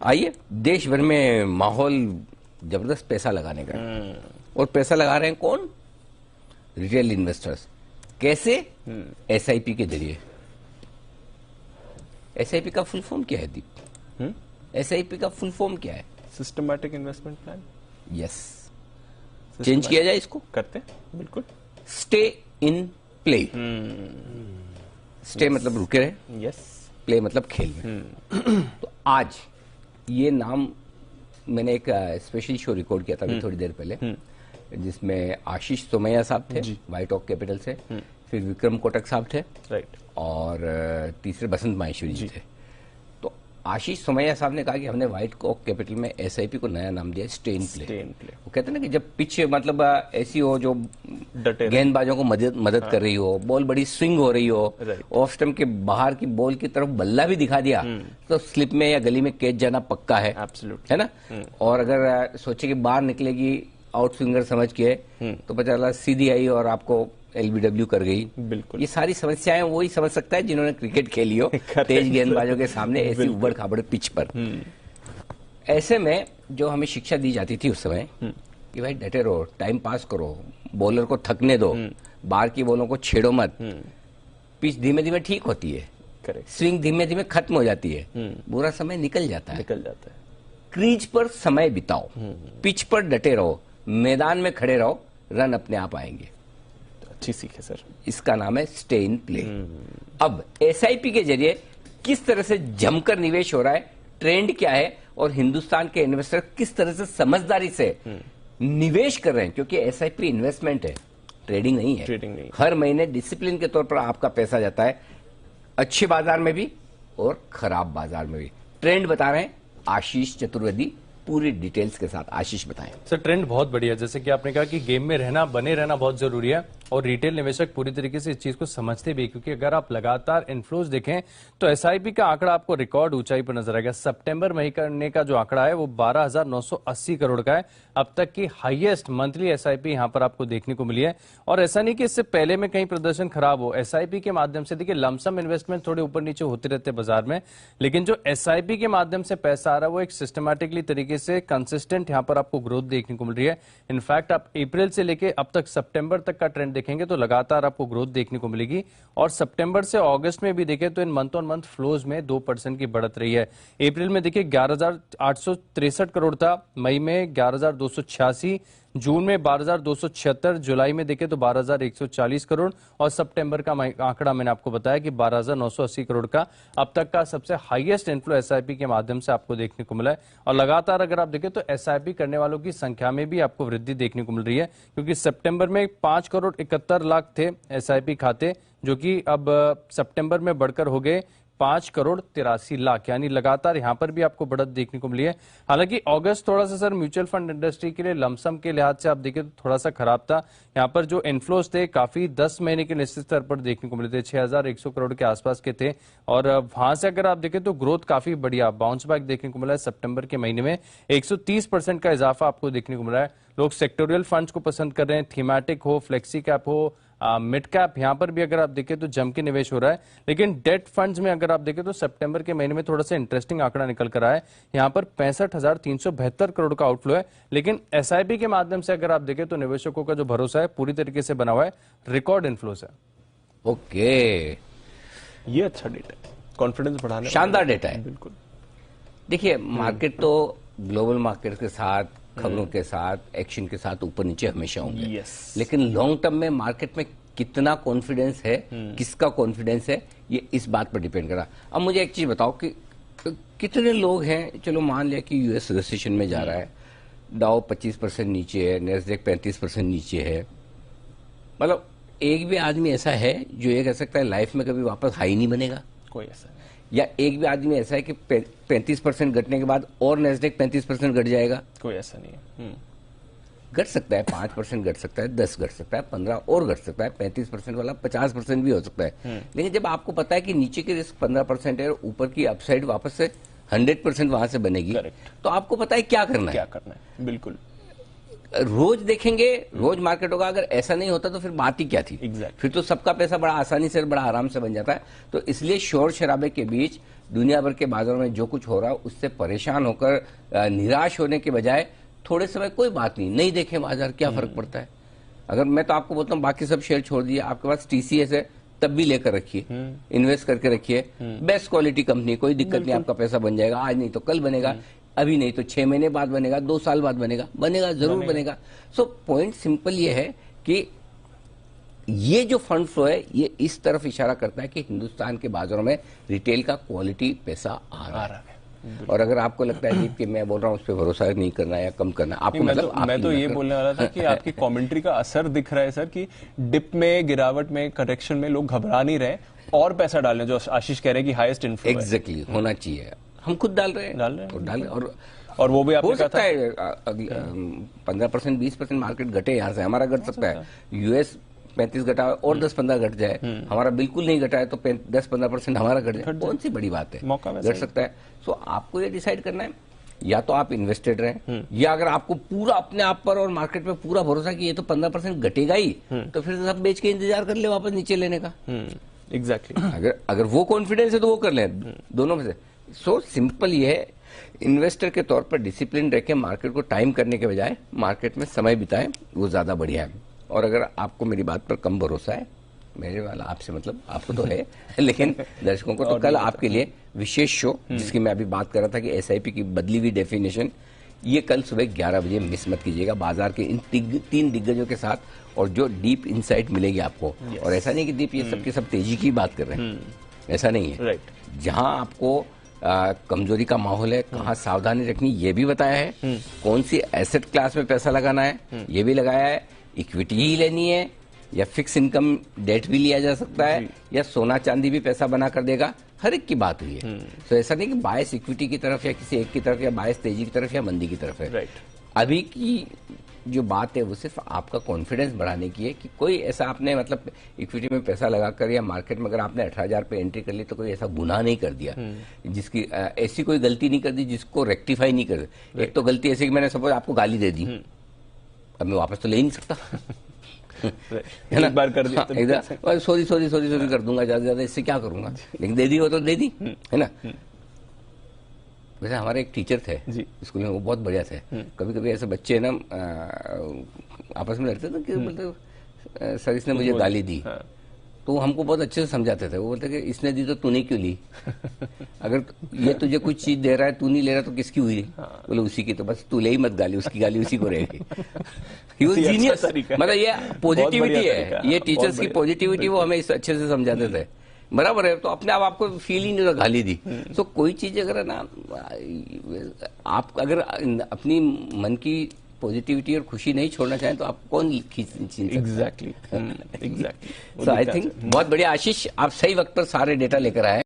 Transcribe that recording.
आइए, देश भर में माहौल जबरदस्त पैसा लगाने का है। और पैसा लगा रहे हैं कौन? Retail investors. कैसे? एसआईपी के जरिए। एसआईपी का फुल फॉर्म क्या है दीप? एसआईपी का फुल फॉर्म क्या है? Systematic investment plan. Yes, change किया जाए इसको। करते हैं, बिल्कुल। Stay in play. स्टे मतलब रुके रहे, यस। प्ले मतलब खेल में। तो आज ये नाम, मैंने एक स्पेशल शो रिकॉर्ड किया था अभी थोड़ी देर पहले, जिसमें आशीष सोमैया साहब थे व्हाइट ऑक कैपिटल से, फिर विक्रम कोटक साहब थे, राइट, और तीसरे बसंत माहेश्वरी जी थे। तो आशीष सोमैया साहब ने कहा कि हमने व्हाइट ऑक कैपिटल में एसआईपी को नया नाम दिया स्टे इन प्ले। वो कहते हैं ना कि जब पिच मतलब ऐसी हो जो गेंदबाजों को मदद कर रही हो, बॉल बड़ी स्विंग हो रही हो, ऑफ स्टंप के बाहर की बॉल की तरफ बल्ला भी दिखा दिया तो स्लिप में या गली में कैच जाना पक्का है, है ना। और अगर सोचे कि बाहर निकलेगी आउट स्विंगर समझ के, तो पता चला सीधी आई और आपको एलबीडब्ल्यू कर गई। बिल्कुल, ये सारी समस्याएं वही समझ सकता है जिन्होंने क्रिकेट खेली हो तेज गेंदबाजों के सामने ऐसी उबड़ खाबड़ पिच पर। ऐसे में जो हमें शिक्षा दी जाती थी उस समय कि भाई डटे रहो, टाइम पास करो, बॉलर को थकने दो, बाहर की बॉलों को छेड़ो मत, पिच धीमे धीमे ठीक होती है, स्विंग धीमे धीमे खत्म हो जाती है, बुरा समय निकल जाता है। क्रीज पर समय बिताओ, पिच पर डटे रहो, मैदान में खड़े रहो, रन अपने आप आएंगे। अच्छी सीख है सर। इसका नाम है स्टे इन प्ले। अब एसआईपी के जरिए किस तरह से जमकर निवेश हो रहा है, ट्रेंड क्या है, और हिंदुस्तान के इन्वेस्टर किस तरह से समझदारी से निवेश कर रहे हैं, क्योंकि एसआईपी इन्वेस्टमेंट है, ट्रेडिंग नहीं है। ट्रेडिंग नहीं। हर महीने डिसिप्लिन के तौर पर आपका पैसा जाता है, अच्छे बाजार में भी और खराब बाजार में भी। ट्रेंड बता रहे हैं आशीष चतुर्वेदी, पूरी डिटेल्स के साथ। आशीष बताएं। सर, ट्रेंड बहुत बढ़िया है। जैसे कि आपने कहा कि गेम में रहना, बने रहना बहुत जरूरी है, और रिटेल निवेशक पूरी तरीके से इस चीज को समझते भी, क्योंकि अगर आप लगातार इन्फ्लोज देखें तो एसआईपी का आंकड़ा आपको रिकॉर्ड ऊंचाई पर नजर आएगा। सितंबर महीने का जो आंकड़ा है वो 12,980 करोड़ का है, अब तक की हाईएस्ट मंथली एसआईपी यहां पर आपको देखने को मिली है। और ऐसा नहीं कि इससे पहले में कहीं प्रदर्शन खराब हो, एसआईपी के माध्यम से देखिए लमसम इन्वेस्टमेंट थोड़े ऊपर नीचे होते रहते बाजार में, लेकिन जो एसआईपी के माध्यम से पैसा आ रहा है वो एक सिस्टमैटिकली तरीके से कंसिस्टेंट यहां पर आपको ग्रोथ देखने को मिल रही है। इनफैक्ट आप अप्रैल से लेके अब तक सितंबर तक का ट्रेंड देखेंगे तो लगातार आपको ग्रोथ देखने को मिलेगी। और सितंबर से अगस्त में भी देखें तो इन मंथ ऑन मंथ फ्लोज में 2% की बढ़त रही है। अप्रैल में देखिए 11,863 करोड़ था, मई में 11,286, जून में 12,276, जुलाई में देखें तो 12,140 करोड़, और सितंबर का आंकड़ा मैंने आपको बताया कि 12,980 करोड़ का अब तक का सबसे हाईएस्ट इनफ्लो एसआईपी के माध्यम से आपको देखने को मिला है। और लगातार अगर आप देखें तो एसआईपी करने वालों की संख्या में भी आपको वृद्धि देखने को मिल रही है, क्योंकि सितंबर में 5,71,00,000 थे एसआईपी खाते, जो कि अब सितंबर में बढ़कर हो गए 5,83,00,000, यानी लगातार यहां पर भी आपको बढ़त देखने को मिली है। हालांकि अगस्त थोड़ा सा सर म्यूचुअल फंड इंडस्ट्री के लिए लमसम के लिहाज से आप देखें तो थोड़ा सा खराब था। यहां पर जो इन्फ्लोज थे काफी 10 महीने के निश्चित स्तर पर देखने को मिले थे, 6,100 करोड़ के आसपास के थे, और वहां से अगर आप देखें तो ग्रोथ काफी बढ़िया बाउंस बैक देखने को मिला है। सितंबर के महीने में 130% का इजाफा आपको देखने को मिला है। लोग सेक्टोरियल फंड्स को पसंद कर रहे हैं, थीमेटिक हो, फ्लेक्सी कैप हो, मिड कैप, यहां पर भी अगर आप देखें तो जम के निवेश हो रहा है। लेकिन डेट फंड्स में अगर आप देखें तो सितंबर के महीने में थोड़ा सा इंटरेस्टिंग आंकड़ा निकल कर आया है, यहां पर 65,372 करोड़ का आउटफ्लो है। लेकिन एसआईपी के माध्यम से अगर आप देखें तो निवेशकों का जो भरोसा है पूरी तरीके से बना हुआ है, रिकॉर्ड इन्फ्लोज है। ओके, ये अच्छा डेटा है, कॉन्फिडेंस बढ़ाने, शानदार डेटा है। बिल्कुल। देखिए, मार्केट तो ग्लोबल मार्केट के साथ, खबरों के साथ, एक्शन के साथ ऊपर नीचे हमेशा होंगे, लेकिन लॉन्ग टर्म में मार्केट में कितना कॉन्फिडेंस है, किसका कॉन्फिडेंस है, ये इस बात पर डिपेंड करा। अब मुझे एक चीज बताओ कि कितने लोग हैं, चलो मान लिया कि यूएस रिसेशन में जा रहा है, डाउ 25% नीचे है, नैस्डैक 35% नीचे है, मतलब एक भी आदमी ऐसा है जो ये कह सकता है लाइफ में कभी वापस हाई नहीं बनेगा? कोई ऐसा नहीं। या एक भी आदमी ऐसा है कि 35% घटने के बाद और नैस्डैक 35% घट जाएगा? कोई ऐसा नहीं है। घट सकता है, 5% घट सकता है, 10 घट सकता है, 15 और घट सकता है, 35% वाला 50% भी हो सकता है। लेकिन जब आपको पता है कि नीचे की रिस्क 15% है और ऊपर की अपसाइड वापस से 100% वहां से बनेगी, तो आपको पता है क्या करना है। बिल्कुल। रोज देखेंगे, रोज मार्केट होगा। अगर ऐसा नहीं होता तो फिर बात ही क्या थी। फिर तो सबका पैसा बड़ा आसानी से, बड़ा आराम से बन जाता है। तो इसलिए शोर शराबे के बीच दुनिया भर के बाजारों में जो कुछ हो रहा है उससे परेशान होकर निराश होने के बजाय थोड़े समय कोई बात नहीं देखें बाजार, क्या फर्क पड़ता है। अगर मैं तो आपको बोलता हूँ बाकी सब शेयर छोड़ दिए, आपके पास टीसीएस है तब भी लेकर रखिए, इन्वेस्ट करके रखिए। बेस्ट क्वालिटी कंपनी, कोई दिक्कत नहीं, आपका पैसा बन जाएगा। आज नहीं तो कल बनेगा, अभी नहीं तो 6 महीने बाद बनेगा, 2 साल बाद बनेगा, जरूर बनेगा। सो पॉइंट सिंपल ये है कि ये जो फंड फ्लो है ये इस तरफ इशारा करता है कि हिंदुस्तान के बाजारों में रिटेल का क्वालिटी पैसा आ रहा है। और अगर आपको लगता है कि मैं बोल रहा हूँ उस पर भरोसा नहीं करना या कम करना, आपको मैं तो ये बोलने वाला था कि आपकी कमेंट्री का असर दिख रहा है सर, कि डिप में, गिरावट में, करेक्शन में लोग घबरा नहीं रहे और पैसा डाल रहे हैं, जो आशीष कह रहे हैं कि हाईएस्ट इन्फ्लो है। एग्जैक्टली होना चाहिए। हम खुद डाल रहे हैं और वो भी हो सकता है 15%, 20% मार्केट घटे, यहाँ से हमारा घट सकता है। यूएस 35 घटा और 10-15 घट जाए, हमारा बिल्कुल नहीं घटा है तो 10-15% हमारा घट जाए, कौन सी बड़ी बात है, घट सकता है। सो आपको ये डिसाइड करना है, या तो आप इन्वेस्टेड रहें, या अगर आपको पूरा अपने आप पर और मार्केट में पूरा भरोसा कि ये तो 15% घटेगा ही, तो फिर सब बेच के इंतजार कर ले वापस नीचे लेने का। एग्जैक्टली अगर वो कॉन्फिडेंस है तो वो कर लें, दोनों में से। सो सिंपल ये है, इन्वेस्टर के तौर पर डिसिप्लिन रह के मार्केट को टाइम करने के बजाय मार्केट में समय बिताएं, वो ज्यादा बढ़िया है। और अगर आपको मेरी बात पर कम भरोसा है, मेरे वाला आपसे मतलब आपको तो है लेकिन दर्शकों को तो कल आपके लिए विशेष शो, जिसकी मैं अभी बात कर रहा था कि एसआईपी की बदली हुई डेफिनेशन, ये कल सुबह 11 बजे मिस मत कीजिएगा, बाजार के इन 3 दिग्गजों के साथ, और जो डीप इंसाइट मिलेगी आपको। और ऐसा नहीं कि डीप ये सब की सब तेजी की बात कर रहे हैं, ऐसा नहीं है। जहां आपको कमजोरी का माहौल है, कहाँ सावधानी रखनी ये भी बताया है, कौन सी एसेट क्लास में पैसा लगाना है ये भी लगाया है, इक्विटी ही लेनी है या फिक्स इनकम डेट भी लिया जा सकता है, या सोना चांदी भी पैसा बना कर देगा, हर एक की बात हुई है। तो ऐसा नहीं कि बायस इक्विटी की तरफ या किसी एक की तरफ, या बायस तेजी की तरफ या मंदी की तरफ है। अभी की जो बात है वो सिर्फ आपका कॉन्फिडेंस बढ़ाने की है कि कोई ऐसा आपने मतलब इक्विटी में पैसा लगाकर या मार्केट में अगर आपने 18,000 पे एंट्री कर ली तो कोई ऐसा गुनाह नहीं कर दिया, जिसकी ऐसी कोई गलती नहीं कर दी जिसको रेक्टिफाई नहीं कर। एक तो गलती ऐसी कि मैंने सपोज आपको गाली दे दी, अब मैं वापस तो ले ही नहीं सकता है ना, एक बार कर दिया एकदम सॉरी कर दूंगा, ज्यादा इससे क्या करूंगा, लेकिन दे दी हो तो दे दी, है ना। वैसे हमारे एक टीचर थे स्कूल में, वो बहुत बढ़िया थे। कभी कभी ऐसे बच्चे ना आपस में लड़ते थे कि बोलते सर इसने मुझे गाली दी, तो वो हमको बहुत अच्छे से समझाते थे। वो बोलते कि इसने दी तो तूने क्यों ली, अगर ये तुझे कुछ चीज दे रहा है तू नहीं ले रहा तो किसकी हुई, बोले उसी की, तो बस तू ले ही मत गाली, उसकी गाली उसी को रहेगी। ही वाज जीनियस, मतलब ये पॉजिटिविटी है, ये टीचर्स की पॉजिटिविटी, वो हमें अच्छे से समझाते थे। बराबर है, तो अपने आप आपको फील ही नहीं होता गाली दी। तो कोई चीज अगर है ना, आप अगर अपनी मन की पॉजिटिविटी और खुशी नहीं छोड़ना चाहें तो आप कौन खींच सकता है। एग्जैक्टली सो आई थिंक बहुत बढ़िया आशीष, आप सही वक्त पर सारे डेटा लेकर आए।